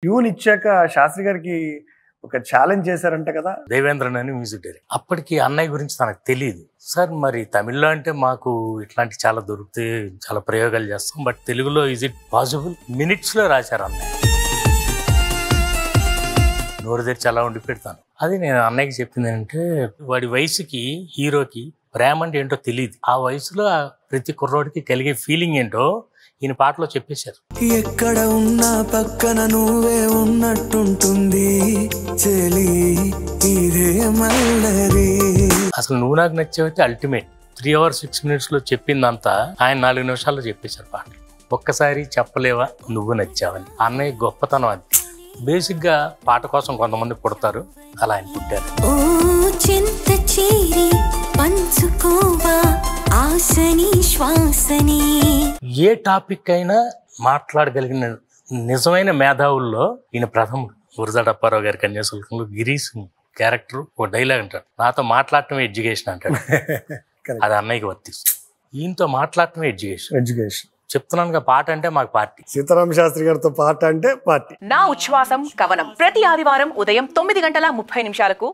Tune ఇచ్చాక శాస్త్రి గారికి ఒక ఛాలెంజ్ చేశారంట కదా. దేవేంద్రన్ అని మ్యూజిక్ డైరెక్టర్. అప్పటికి అన్నయ్య గురించి తనకు తెలియదు. సార్ మరి తమిళ్లో అంటే మాకు ఇట్లాంటి చాలా దొరుకుతాయి, చాలా ప్రయోగాలు చేస్తాం, బట్ తెలుగులో ఈజ్ ఇట్ పాసిబుల్? మినిట్స్ లో రాశారు అన్నయ్య. నోరు తెరిచి అలా ఉండి పెడతాను. అది నేను అన్నయ్యకి చెప్పింది ఏంటంటే, వాడి వయసుకి హీరోకి ప్రేమ అంటే ఏంటో తెలియదు. ఆ వయసులో ప్రతి కుర్రోడికి కలిగే ఫీలింగ్ ఏంటో ఈయన పాటలో చెప్పేశారు. ఎక్కడ ఉన్నా పక్కన నువ్వే ఉన్నట్టుంటుంది చెలి ఇదే మల్లరి. అసలు నువ్వు నాకు నచ్చేవైతే అల్టిమేట్ 3 hours 6 minutes లో చెప్పిందంతా ఆయన 4 నిమిషాల్లో చెప్పేశారు పాట. ఒక్కసారి చెప్పలేవా నువ్వు నచ్చావని. అన్నయ్య గొప్పతనం అది. బేసిక్ గా పాట కోసం కొంతమంది పుడతారు, అలా ఆయన పుట్టారు. ఏ టాపిక్ అయినా మాట్లాడగలిగిన నిజమైన మేధావుల్లో ఈయన ప్రథముడు. గురజాడ అప్పారావు గారి కన్యాశుల్కంలో గిరీష్ క్యారెక్టర్ ఒక డైలాగ్ అంటాడు, నాతో మాట్లాడటమే ఎడ్యుకేషన్ అంటాడు. అది అన్నయ్యకి వర్తిస్తుంది. ఈయనతో మాట్లాడటమే ఎడ్యుకేషన్. చెప్తున్నాను, పాట అంటే మాకు పార్టీ. సీతారామ శాస్త్రి గారితో పాట అంటే పార్టీ. నా ఉచ్ఛ్వాసం కవనం ప్రతి ఆదివారం ఉదయం 9 గంటల 30 నిమిషాలకు